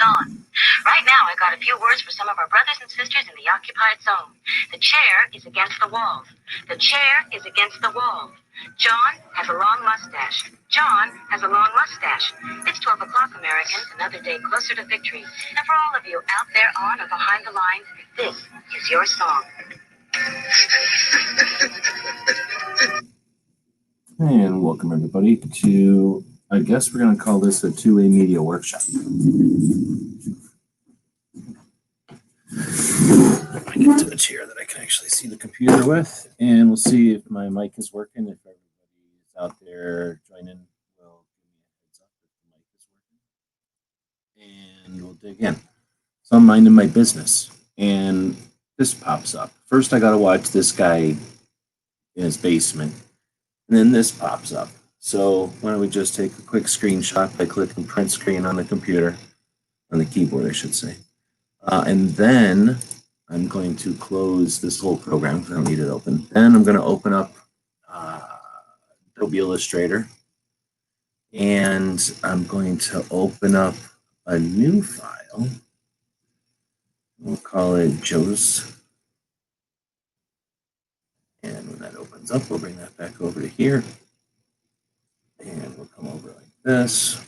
on. Right now, I got a few words for some of our brothers and sisters in the occupied zone. The chair is against the walls. The chair is against the wall. John has a long mustache. John has a long mustache. It's 12 o'clock, Americans, another day closer to victory. And for all of you out there on or behind the lines, this is your song. And welcome everybody to, I guess we're going to call this a two-way media workshop. I get to a chair that I can actually see the computer with, and we'll see if my mic is working. If everybody's out there joining, will give me a heads up if the mic is working. And we'll dig in. So I'm minding my business, and this pops up. First, I got to watch this guy in his basement. And then this pops up. So why don't we just take a quick screenshot by clicking print screen on the computer, on the keyboard, I should say. And then I'm going to close this whole program because I don't need it open. Then I'm going to open up Adobe Illustrator. And I'm going to open up a new file. We'll call it Joe's. And when that opens up, we'll bring that back over to here. And we'll come over like this.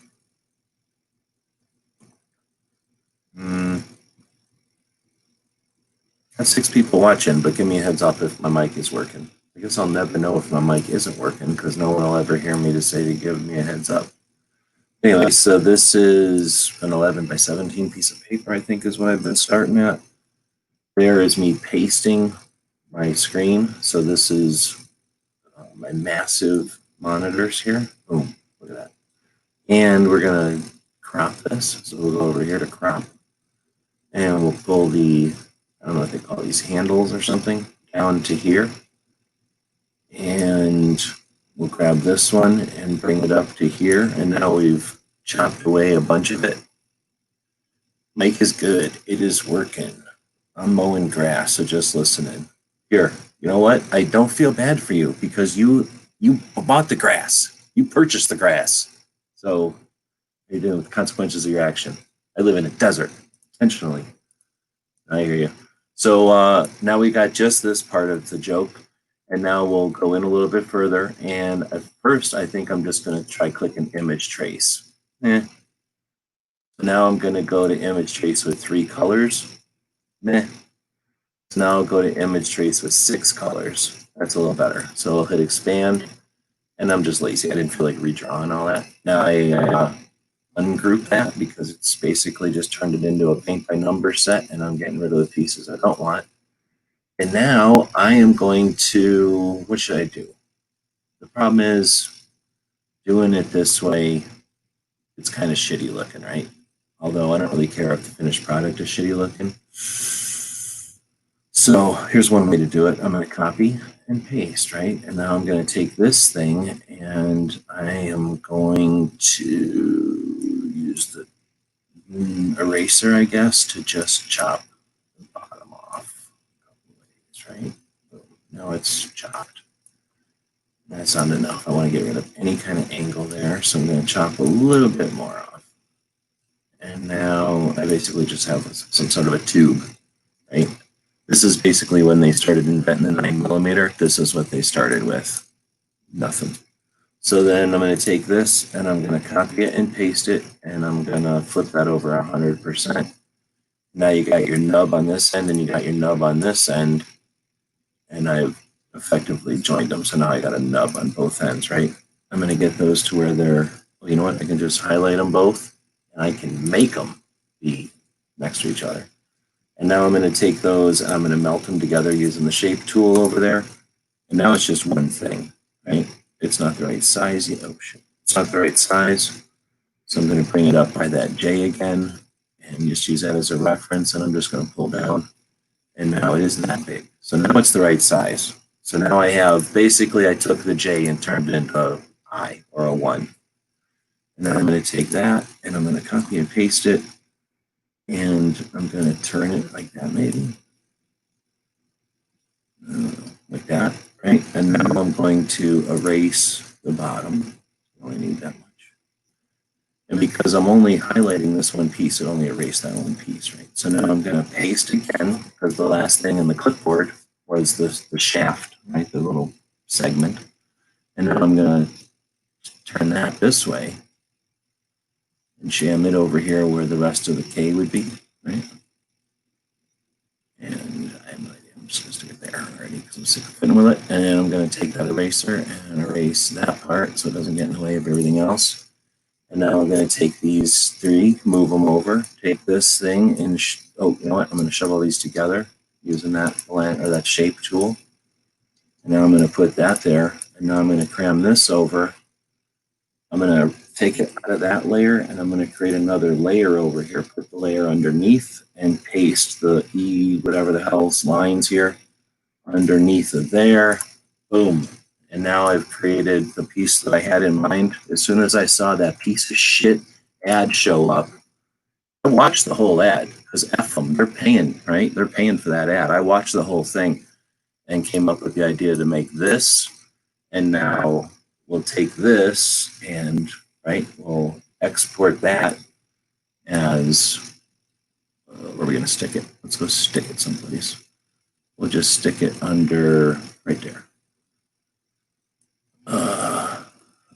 Got 6 people watching, but give me a heads up if my mic is working. I guess I'll never know if my mic isn't working because no one will ever hear me to say to give me a heads up. Anyway, so this is an 11 by 17 piece of paper, I think is what I've been starting at. There is me pasting my screen. So this is my massive monitors here. Boom, look at that. And we're going to crop this. So we'll go over here to crop. And we'll pull the, I don't know what they call these, handles or something, down to here. And we'll grab this one and bring it up to here. And now we've chopped away a bunch of it. Mic is good. It is working. I'm mowing grass, so just listening. Here, you know what? I don't feel bad for you because you bought the grass. You purchased the grass. So you're dealing with the consequences of your action. I live in a desert, intentionally. I hear you. So now we got just this part of the joke. And now we'll go in a little bit further. And at first, I think I'm just going to try clicking image trace. Now I'm going to go to image trace with 3 colors. So now I'll go to image trace with 6 colors. That's a little better. So I'll hit expand. And I'm just lazy. I didn't feel like redrawing all that. Now I ungroup that because it's basically just turned it into a paint by number set. And I'm getting rid of the pieces I don't want. And now I am going to, what should I do? The problem is doing it this way, it's kind of shitty looking, right? Although I don't really care if the finished product is shitty looking. So here's one way to do it. I'm going to copy and paste, right? And now I'm going to take this thing and I am going to use the eraser, I guess, to just chop the bottom off. Right? Now it's chopped. That's not enough. I want to get rid of any kind of angle there. So I'm going to chop a little bit more off. And now I basically just have some sort of a tube, right? This is basically when they started inventing the 9mm. This is what they started with. Nothing. So then I'm going to take this and I'm going to copy it and paste it. And I'm going to flip that over 100%. Now you got your nub on this end and you got your nub on this end. And I've effectively joined them. So now I got a nub on both ends, right? I'm going to get those to where they're, well, you know what? I can just highlight them both and I can make them be next to each other. And now I'm going to take those and I'm going to melt them together using the shape tool over there. And now it's just one thing, right? It's not the right size yet. Oh, shit. It's not the right size. So I'm going to bring it up by that J again and just use that as a reference. And I'm just going to pull down. And now it isn't that big. So now it's the right size. So now I have, basically I took the J and turned it into a I or a 1. And then I'm going to take that and I'm going to copy and paste it. And I'm going to turn it like that maybe. Like that, right? And now I'm going to erase the bottom. I only need that much. And because I'm only highlighting this one piece, it only erased that one piece, right? So now I'm going to paste again, because the last thing in the clipboard was the shaft, right? The little segment. And now I'm going to turn that this way and jam it over here where the rest of the K would be, right? And I have no idea. I'm just going to stick it there already because I'm sick of fiddling with it. And then I'm going to take that eraser and erase that part so it doesn't get in the way of everything else. And now I'm going to take these three, move them over, take this thing, and oh, you know what? I'm going to shove all these together using that blend or that shape tool. And now I'm going to put that there. And now I'm going to cram this over. I'm going to take it out of that layer, and I'm going to create another layer over here. Put the layer underneath and paste the whatever the hell's lines here underneath of there. Boom. And now I've created the piece that I had in mind. As soon as I saw that piece of shit ad show up, I watched the whole ad because F them. They're paying, right? They're paying for that ad. I watched the whole thing and came up with the idea to make this. And now we'll take this and, right, we'll export that as, where are we going to stick it? Let's go stick it someplace. We'll just stick it under, right there.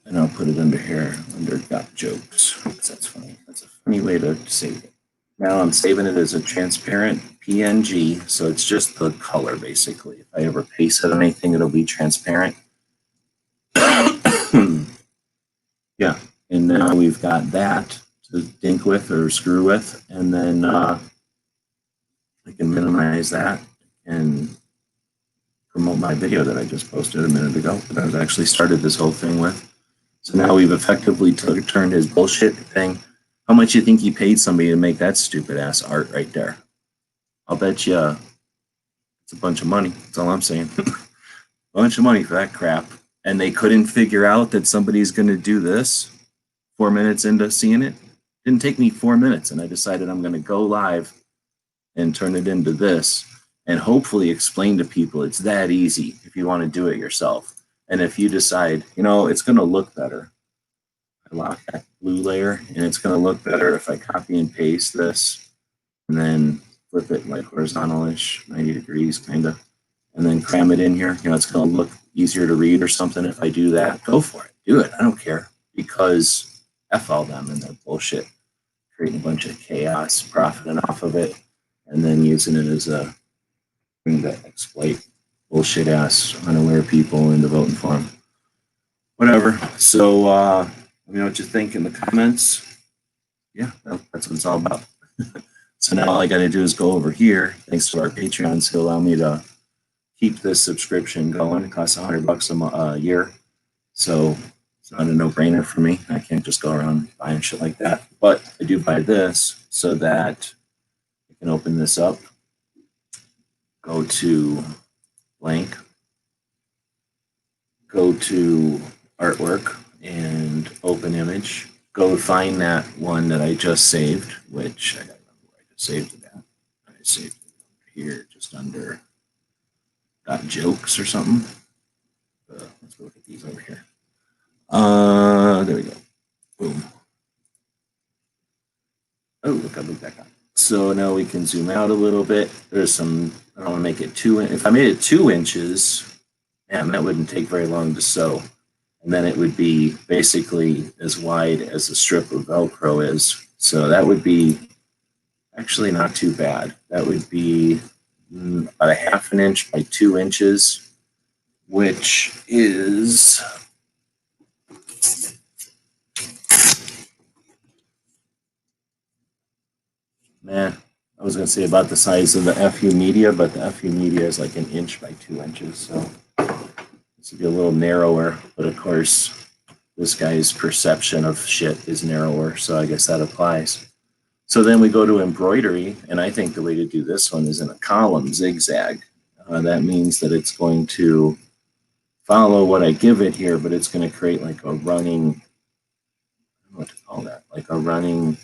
And I'll put it under here, under got jokes. That's funny. That's a funny way to save it. Now I'm saving it as a transparent PNG, so it's just the color basically. If I ever paste it on anything, it'll be transparent. Yeah, and now we've got that to dink with or screw with, and then I can minimize that and promote my video that I just posted a minute ago that I've actually started this whole thing with. So now we've effectively turned his bullshit thing. How much you think he paid somebody to make that stupid ass art right there? I'll bet you it's a bunch of money. That's all I'm saying. A bunch of money for that crap. And they couldn't figure out that somebody's going to do this 4 minutes into seeing it. Didn't take me 4 minutes, and I decided I'm going to go live and turn it into this and hopefully explain to people it's that easy if you want to do it yourself. And if you decide, you know, it's going to look better, I lock that blue layer, and it's going to look better if I copy and paste this and then flip it like horizontal-ish, 90 degrees kind of, and then cram it in here. You know, it's going to look easier to read or something if I do that. Go for it. Do it. I don't care, because F all them and their bullshit, creating a bunch of chaos, profiting off of it, and then using it as a thing to exploit bullshit ass unaware people into voting for them. Whatever. So let me know what you think in the comments. Yeah, that's what it's all about. So now all I got to do is go over here. Thanks to our Patreons who allow me to keep this subscription going. It costs $100 a year, so it's not a no-brainer for me. I can't just go around buying shit like that. But I do buy this so that I can open this up. Go to blank, go to artwork and open image, go find that one that I just saved, which I gotta remember where I just saved it at. I saved it over here just under got jokes or something. Let's go look at these over here. There we go. Boom. Oh, look, I moved back on. So now we can zoom out a little bit. There's some, I don't want to make it 2 inches. If I made it 2 inches, man, that wouldn't take very long to sew. And then it would be basically as wide as a strip of Velcro is. So that would be actually not too bad. That would be about a 1/2 inch by 2 inches, which is I was going to say about the size of the FU Media, but the FU Media is like 1 inch by 2 inches. So this would be a little narrower, but of course, this guy's perception of shit is narrower. So I guess that applies. So then we go to embroidery, and I think the way to do this one is in a column zigzag. That means that it's going to follow what I give it here, but it's going to create like a running, I don't know what to call that, like a running,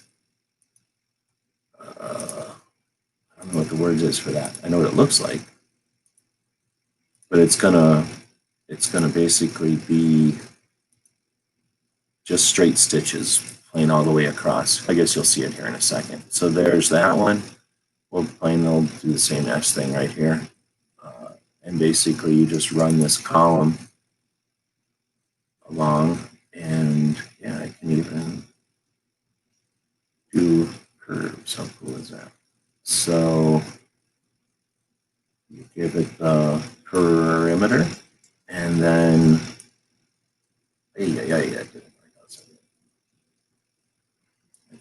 I don't know what the word is for that. I know what it looks like, but it's gonna basically be just straight stitches plain all the way across. I guess you'll see it here in a second. So there's that one. We'll plain, they'll do the same S thing right here. And basically you just run this column along, and yeah, I can even do curves. How cool is that? So you give it the perimeter, and then I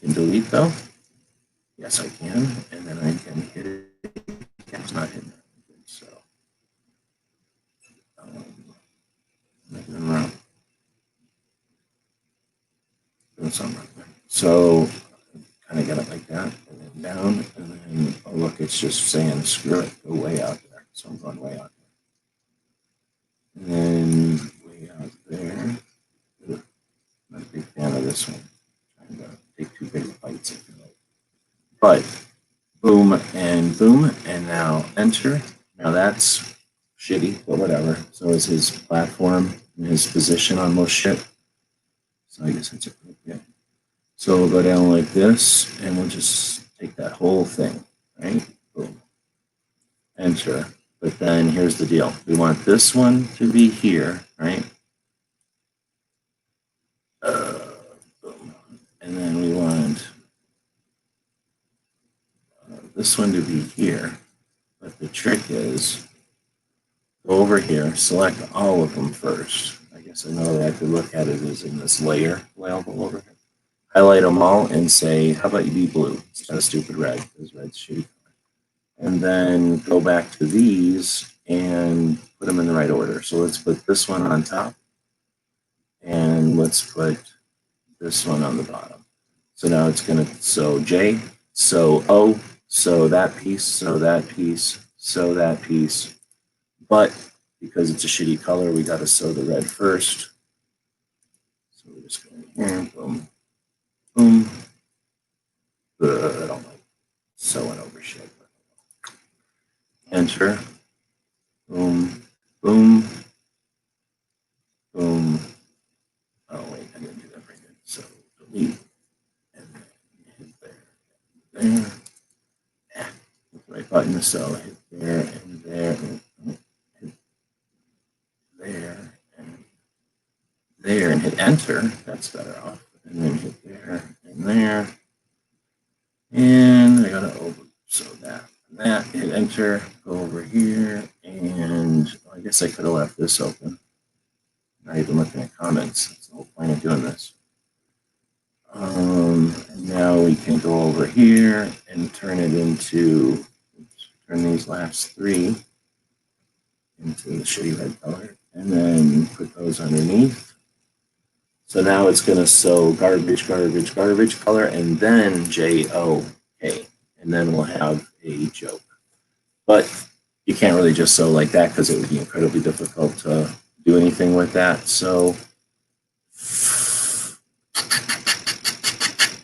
can delete though. Yes, I can, and then I can hit it. Yeah, it's not hidden. So making them around. Doing something like that. So kind of get it like that, and then down, and then oh look, it's just saying screw it, go way out there. So I'm going way out there, and then way out there. Ugh, not a big fan of this one. Trying to take too big of bites, if you like. But boom, and now enter. Now that's shitty, but whatever. So is his platform and his position on most shit. So I guess that's appropriate. So we'll go down like this, and we'll just take that whole thing, right? Boom. Enter. But then here's the deal. We want this one to be here, right? Boom. And then we want this one to be here. But the trick is, go over here, select all of them first. I guess I know that I could look at it as in this layer label over here. Highlight them all and say, how about you be blue instead of stupid red, because red's shitty. And then go back to these and put them in the right order. So let's put this one on top, and let's put this one on the bottom. So now it's going to, so J, so O, so that piece, so that piece, so that piece. But because it's a shitty color, we got to sew the red first. So we're just going here, boom, boom. I don't like sewing over shit. Enter, boom, boom, boom. Oh wait, I didn't do that very good. So delete, and then hit there, there. Yeah, with the right button. So hit there and there, and hit there and there, and hit enter. That's better off. And then hit there and there, and I gotta open so that. That, hit enter, go over here, and I guess I could have left this open. Not even looking at comments. That's the whole point of doing this. And now we can go over here and turn it into, turn these last three into the shitty red color, and then put those underneath. So now it's going to sew garbage, garbage, garbage color, and then J-O-K. And then we'll have a joke. But you can't really just sew like that because it would be incredibly difficult to do anything with that. So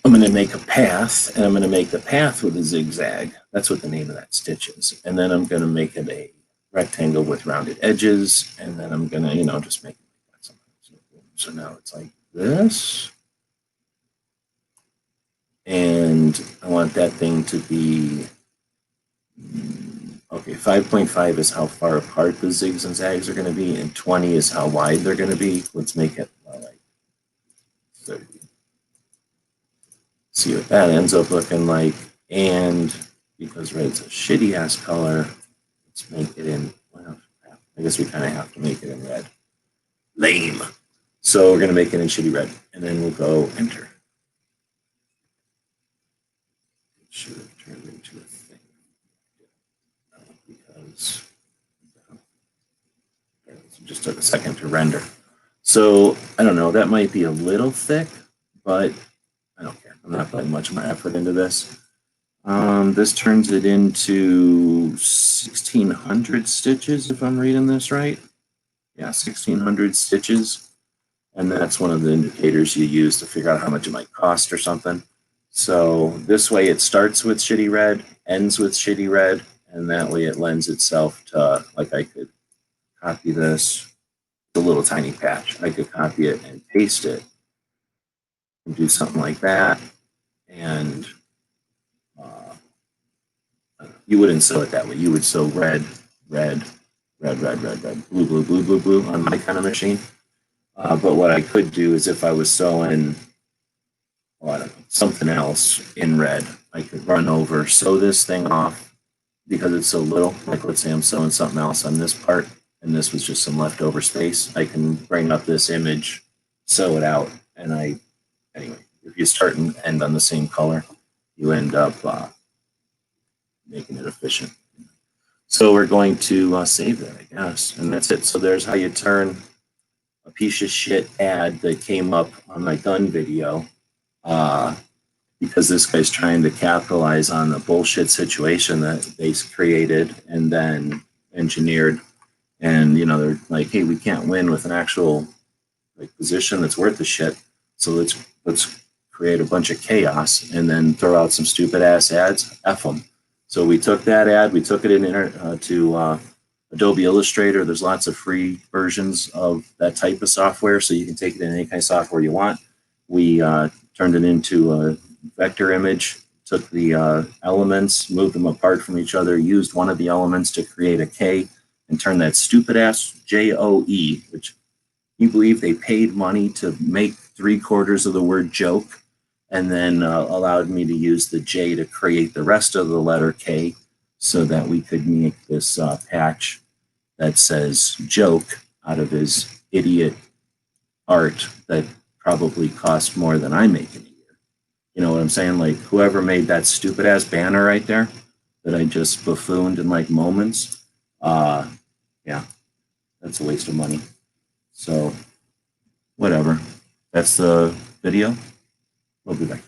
I'm going to make a path, and I'm going to make the path with a zigzag. That's what the name of that stitch is. And then I'm going to make it a rectangle with rounded edges, and then I'm going to, you know, just make it like that. So now it's like this. And I want that thing to be, okay, 5.5 is how far apart the zigs and zags are going to be, and 20 is how wide they're going to be. Let's make it like 30. See what that ends up looking like. And because red's a shitty ass color, let's make it in, well, I guess we kind of have to make it in red. Lame. So we're going to make it in shitty red, and then we'll go enter. It should have turned into a thing. Because it just took a second to render. So I don't know, that might be a little thick, but I don't care. I'm not putting much of my effort into this. This turns it into 1,600 stitches, if I'm reading this right. Yeah, 1,600 stitches. And that's one of the indicators you use to figure out how much it might cost or something. So this way it starts with shitty red, ends with shitty red, and that way it lends itself to, like I could copy this, a little tiny patch. I could copy it and paste it do something like that. And you wouldn't sew it that way. You would sew red, red, red, red, red, red, blue, blue, blue, blue, blue on my kind of machine. But what I could do is if I was sewing, well, I don't know, something else in red, I could run over, sew this thing off because it's so little. Like let's say I'm sewing something else on this part and this was just some leftover space. I can bring up this image, sew it out, and anyway, if you start and end on the same color, you end up making it efficient. So we're going to save that, I guess, and that's it. So there's how you turn a piece of shit ad that came up on my gun video because this guy's trying to capitalize on the bullshit situation that they created and then engineered. And, you know, they're like, hey, we can't win with an actual like position that's worth the shit. So let's create a bunch of chaos and then throw out some stupid ass ads. F them. So we took that ad, we took it in to Adobe Illustrator. There's lots of free versions of that type of software, so you can take it in any kind of software you want. We turned it into a vector image, took the elements, moved them apart from each other, used one of the elements to create a K, and turned that stupid ass JOE, which you believe they paid money to make 3/4 of the word joke, and then allowed me to use the J to create the rest of the letter K so that we could make this patch that says joke out of his idiot art that probably cost more than I make in a year. You know what I'm saying? Like whoever made that stupid ass banner right there that I just buffooned in like moments, yeah, that's a waste of money. So whatever. That's the video. We'll be back.